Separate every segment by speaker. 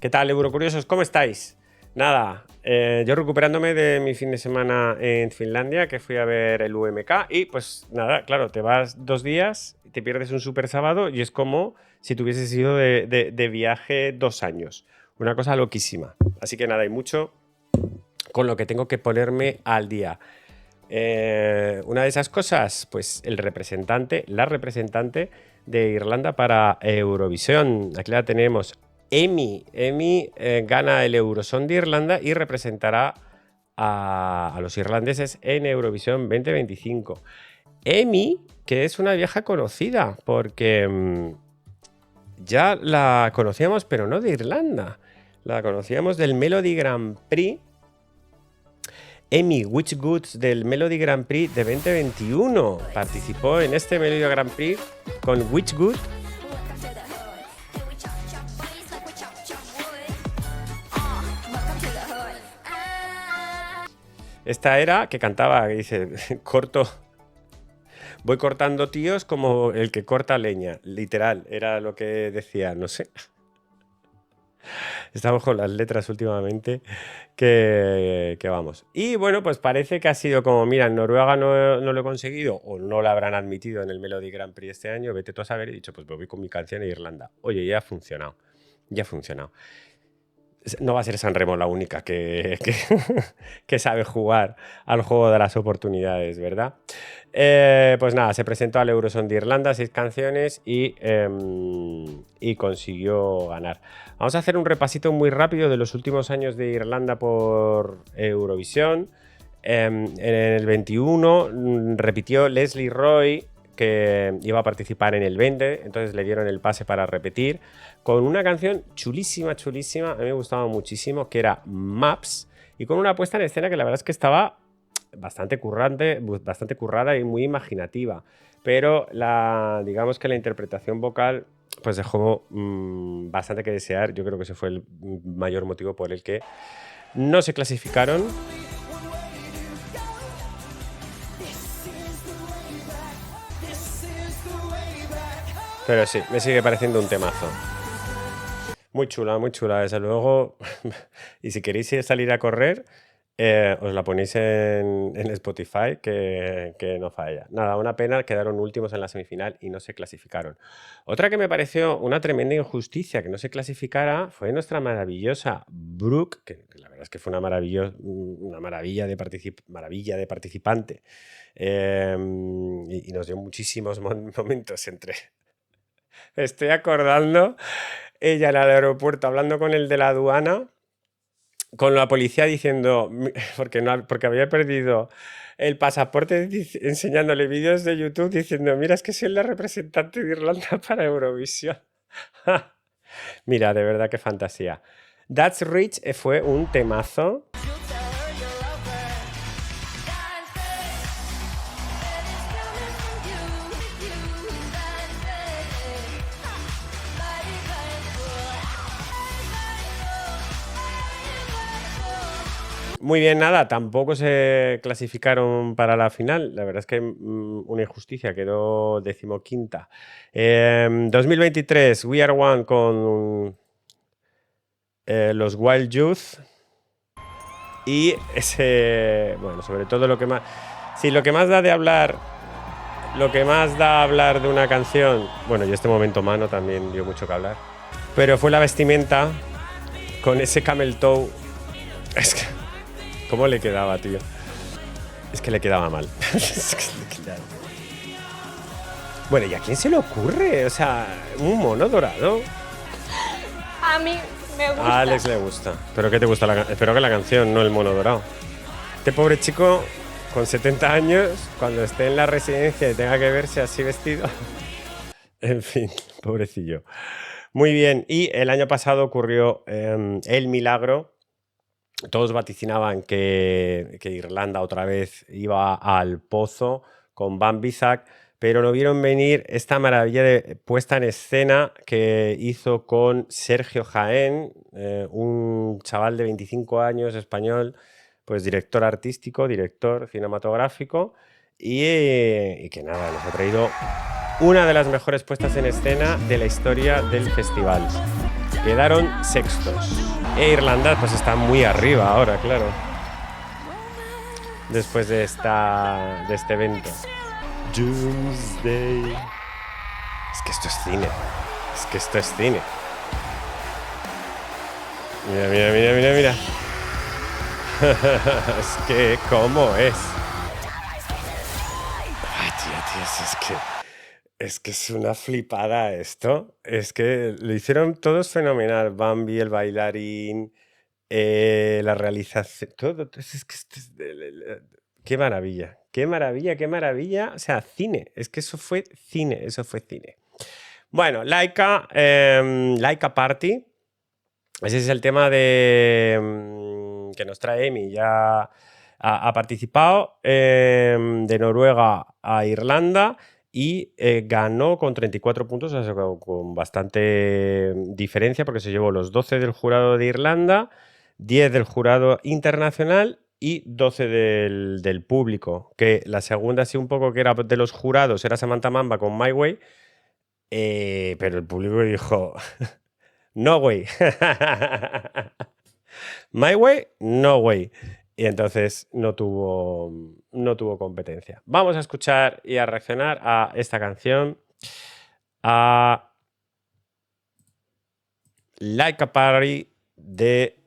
Speaker 1: ¿Qué tal, Eurocuriosos? ¿Cómo estáis? Nada, yo recuperándome de mi fin de semana en Finlandia, que fui a ver el UMK y pues nada, claro, te vas 2 días, te pierdes un super sábado y es como si te hubieses ido de viaje 2 años. Una cosa loquísima. Así que nada, hay mucho con lo que tengo que ponerme al día. Una de esas cosas, pues la representante de Irlanda para Eurovisión. Aquí la tenemos. Emi gana el Eurosong de Irlanda y representará a los irlandeses en Eurovisión 2025. Emi, que es una vieja conocida, porque ya la conocíamos, pero no de Irlanda. La conocíamos del Melody Grand Prix. Emi Witchgood del Melody Grand Prix de 2021. Participó en este Melody Grand Prix con Witchgood. Esta era que cantaba, que dice, voy cortando tíos como el que corta leña. Literal, era lo que decía, no sé. Estamos con las letras últimamente que vamos. Y bueno, pues parece que ha sido como, mira, en Noruega no lo he conseguido o no lo habrán admitido en el Melody Grand Prix este año, vete tú a saber, y he dicho, pues voy con mi canción a Irlanda. Oye, ya ha funcionado, ya ha funcionado. No va a ser Sanremo la única que sabe jugar al juego de las oportunidades, ¿verdad? Pues nada, se presentó al Eurosong de Irlanda, 6 canciones y consiguió ganar. Vamos a hacer un repasito muy rápido de los últimos años de Irlanda por Eurovisión. En el 21 repitió Leslie Roy, que iba a participar en el 20, entonces le dieron el pase para repetir, con una canción chulísima, a mí me gustaba muchísimo, que era Maps, y con una puesta en escena que la verdad es que estaba bastante currada y muy imaginativa, pero digamos que la interpretación vocal pues dejó bastante que desear. Yo creo que ese fue el mayor motivo por el que no se clasificaron. Pero sí, me sigue pareciendo un temazo. Muy chula, desde luego. Y si queréis salir a correr, os la ponéis en Spotify, que no falla. Nada, una pena, quedaron últimos en la semifinal y no se clasificaron. Otra que me pareció una tremenda injusticia que no se clasificara fue nuestra maravillosa Brooke, que la verdad es que fue una maravilla de participante. Y nos dio muchísimos momentos entre... Estoy acordando, ella en el aeropuerto hablando con el de la aduana, con la policía diciendo, porque había perdido el pasaporte, enseñándole vídeos de YouTube diciendo, mira, es que soy la representante de Irlanda para Eurovisión. Mira, de verdad, qué fantasía. That's Rich fue un temazo. Muy bien, nada, tampoco se clasificaron para la final. La verdad es que una injusticia, quedó 15ª. 2023, We Are One con los Wild Youth. Y bueno, sobre todo lo que más da de hablar, de una canción, bueno, y este momento Mano también dio mucho que hablar, pero fue la vestimenta con ese camel toe. Es que ¿cómo le quedaba, tío? Es que le quedaba mal. Bueno, ¿y a quién se le ocurre? O sea, un mono dorado.
Speaker 2: A mí me gusta.
Speaker 1: A Alex le gusta. ¿Pero qué te gusta? Espero que la canción, no el mono dorado. Este pobre chico, con 70 años, cuando esté en la residencia y tenga que verse así vestido. En fin, pobrecillo. Muy bien, y el año pasado ocurrió el milagro. Todos vaticinaban que Irlanda otra vez iba al pozo con Van Bisak, pero no vieron venir esta maravilla de puesta en escena que hizo con Sergio Jaén, un chaval de 25 años español, pues director artístico, director cinematográfico, y que nada, nos ha traído una de las mejores puestas en escena de la historia del festival. quedaron sextos. E Irlanda pues está muy arriba ahora, claro. Después de este evento. Doomsday. Es que esto es cine. Es que esto es cine. Mira, mira, mira, mira, mira. Es que, ¿cómo es? Ah, tío, es que es una flipada esto. Es que lo hicieron todos fenomenal. Bambi, el bailarín, la realización, todo. Es que qué maravilla, qué maravilla, qué maravilla. O sea, cine. Es que eso fue cine, eso fue cine. Bueno, Laika Party. Ese es el tema que nos trae Emi. Ya ha participado de Noruega a Irlanda y ganó con 34 puntos, o sea, con bastante diferencia, porque se llevó los 12 del jurado de Irlanda, 10 del jurado internacional y 12 del público. Que la segunda sí un poco que era de los jurados, era Samantha Mamba con My Way, pero el público dijo... No way. My way, no way. Y entonces no tuvo competencia. Vamos a escuchar y a reaccionar a esta canción. A Like a Party de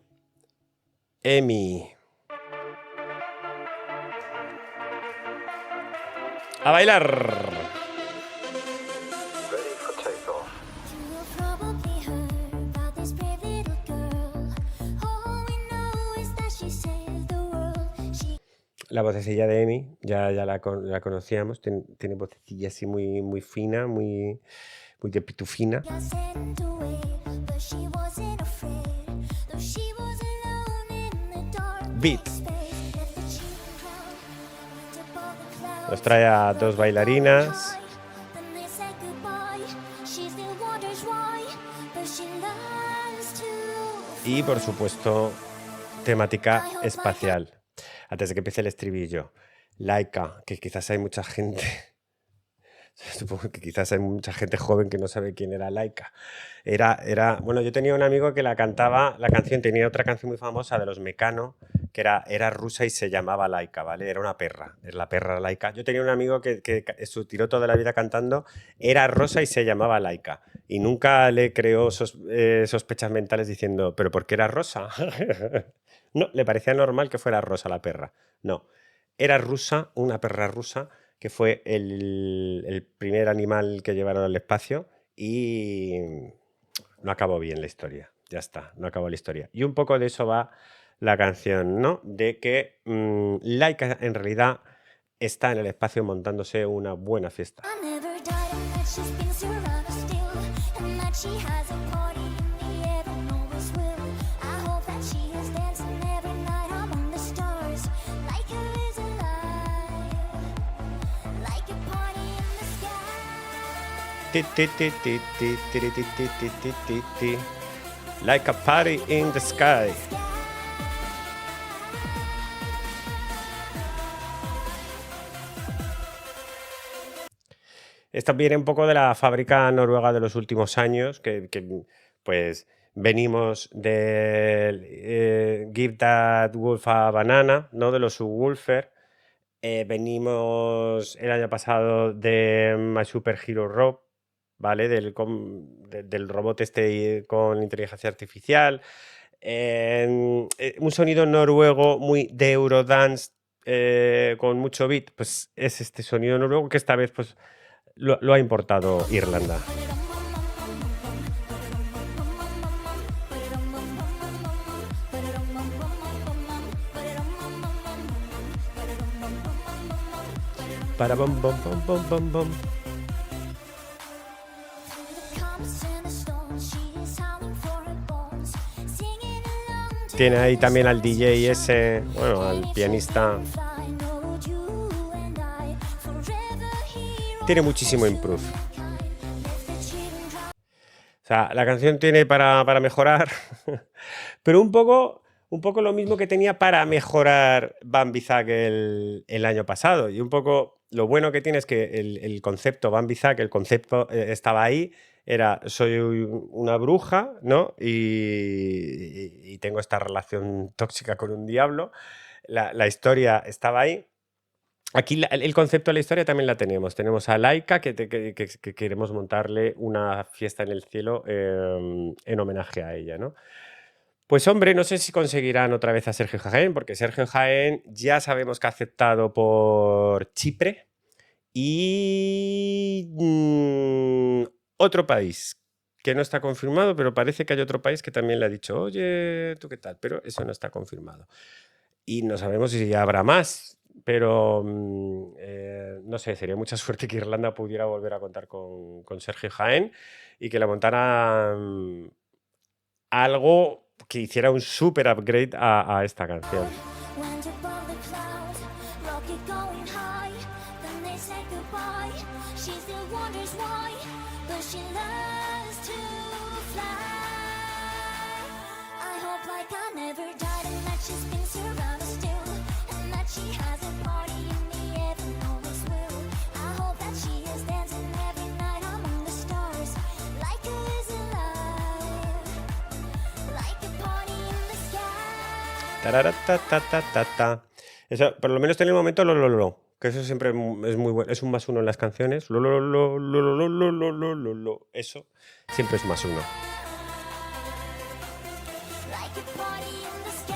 Speaker 1: Emi. A bailar. La vocecilla de Emi, ya la conocíamos, tiene vocecilla así muy, muy fina, muy de pitufina. Beat. Nos trae a dos bailarinas. Y por supuesto, temática espacial. Antes de que empiece el estribillo, Laika, que quizás hay mucha gente, supongo que quizás hay mucha gente joven que no sabe quién era Laika. Bueno, yo tenía un amigo que la cantaba, la canción tenía otra canción muy famosa de los Mecano, que era rusa y se llamaba Laika, ¿vale? Era una perra, es la perra Laika. Yo tenía un amigo que tiró toda la vida cantando, era rosa y se llamaba Laika. Y nunca le creó sospechas mentales diciendo, ¿pero por qué era rosa? No, le parecía normal que fuera rosa la perra. No, era rusa, una perra rusa, que fue el primer animal que llevaron al espacio y no acabó bien la historia. Ya está, no acabó la historia. Y un poco de eso va la canción, ¿no? De que Laika en realidad está en el espacio montándose una buena fiesta. Like a party in the sky. Esto viene un poco de la fábrica noruega de los últimos años, que pues venimos de Give That Wolf a Banana, ¿no? De los Subwoofer. Venimos el año pasado de My Super Hero Rob, ¿vale? Del robot este con inteligencia artificial. Un sonido noruego muy de Eurodance, con mucho beat, pues es este sonido noruego que esta vez pues lo ha importado Irlanda. Para bom bom bom bom bom bom. Tiene ahí también al DJ ese, bueno, al pianista. Tiene muchísimo improve. O sea, la canción tiene para mejorar, pero un poco lo mismo que tenía para mejorar Bambi Zack el año pasado. Y un poco lo bueno que tiene es que el concepto Bambi Zack, el concepto estaba ahí, era, soy una bruja, ¿no? Y tengo esta relación tóxica con un diablo. La historia estaba ahí. Aquí el concepto de la historia también la tenemos. Tenemos a Laika que queremos montarle una fiesta en el cielo en homenaje a ella, ¿no? Pues hombre, no sé si conseguirán otra vez a Sergio Jaén, porque Sergio Jaén ya sabemos que ha aceptado por Chipre y otro país que no está confirmado, pero parece que hay otro país que también le ha dicho, oye, ¿tú qué tal? Pero eso no está confirmado. Y no sabemos si habrá más, pero no sé, sería mucha suerte que Irlanda pudiera volver a contar con Sergio Jaén y que le montara algo que hiciera un super upgrade a esta canción.
Speaker 3: Went above the clouds, rocket going high. Then they said goodbye. She still wonders why, but she loves to fly. I hope like I never died and that she spins around us still, and that she has a party in the heaven always will. I hope that she is dancing every night among the stars, like a is alive, like a party in the sky.
Speaker 1: Tararatatatata. Eso, por lo menos en el momento lo, que eso siempre es muy bueno, es un +1 en las canciones. Lo. Eso siempre es +1.
Speaker 3: Like a party in the sky.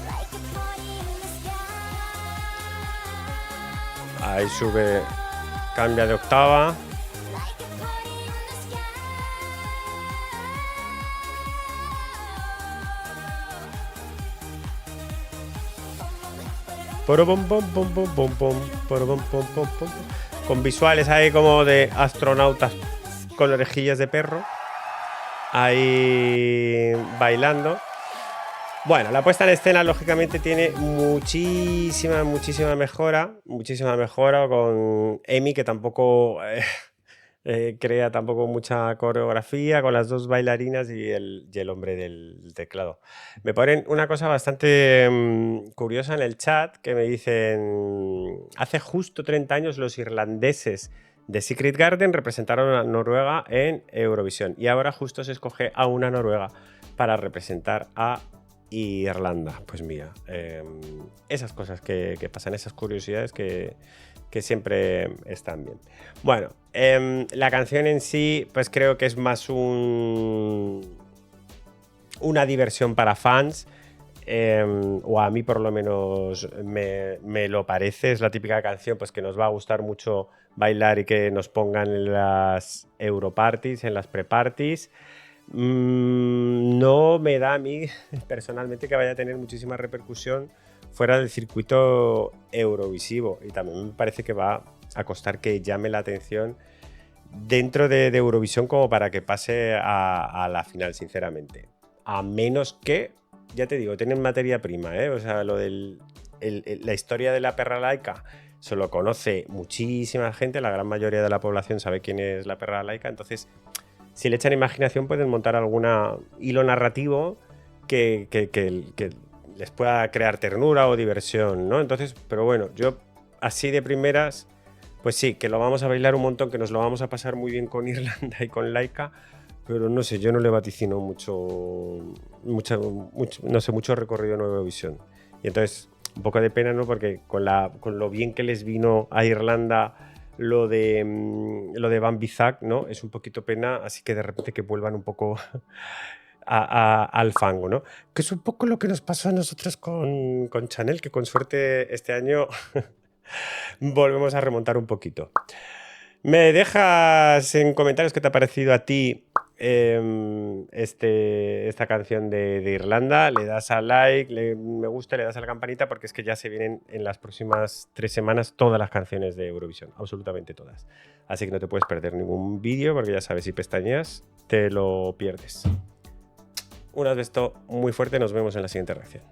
Speaker 3: Like a party in the sky.
Speaker 1: Ahí sube, cambia de octava.
Speaker 3: Like a party in the sky.
Speaker 1: Porobom, pom, pom, pom, pom, pom, porobom, pom, pom, pom, pom. Con visuales ahí como de astronautas con orejillas de perro. Ahí bailando. Bueno, la puesta en escena lógicamente tiene muchísima mejora con Emi, que tampoco crea tampoco mucha coreografía, con las dos bailarinas y el hombre del teclado. Me ponen una cosa bastante curiosa en el chat, que me dicen, hace justo 30 años los irlandeses de Secret Garden representaron a Noruega en Eurovisión y ahora justo se escoge a una noruega para representar a Irlanda. Pues mira, esas cosas que pasan, esas curiosidades que siempre están bien. Bueno, la canción en sí, pues creo que es más una diversión para fans, o a mí por lo menos me lo parece. Es la típica canción pues que nos va a gustar mucho bailar y que nos pongan en las Europarties, en las pre-parties. No me da a mí personalmente que vaya a tener muchísima repercusión fuera del circuito eurovisivo, y también me parece que va a costar que llame la atención dentro de Eurovisión como para que pase a la final, sinceramente. A menos que, ya te digo, tienen materia prima, ¿eh? O sea, lo del la historia de la perra laica se lo conoce muchísima gente, la gran mayoría de la población sabe quién es la perra laica, entonces si le echan imaginación pueden montar algún hilo narrativo que les pueda crear ternura o diversión, ¿no? Entonces, pero bueno, yo así de primeras, pues sí, que lo vamos a bailar un montón, que nos lo vamos a pasar muy bien con Irlanda y con Laika, pero no sé, yo no le vaticino mucho recorrido en Eurovisión. Y entonces, un poco de pena, ¿no? Porque con lo bien que les vino a Irlanda lo de Van Bizak, ¿no? Es un poquito pena, así que de repente que vuelvan un poco al fango, ¿no? Que es un poco lo que nos pasó a nosotros con Chanel, que con suerte este año volvemos a remontar un poquito. Me dejas en comentarios qué te ha parecido a ti esta canción de Irlanda. Le das a like, me gusta, le das a la campanita, porque es que ya se vienen en las próximas 3 semanas todas las canciones de Eurovisión, absolutamente todas. Así que no te puedes perder ningún vídeo, porque ya sabes, si pestañeas te lo pierdes. Un beso muy fuerte, nos vemos en la siguiente reacción.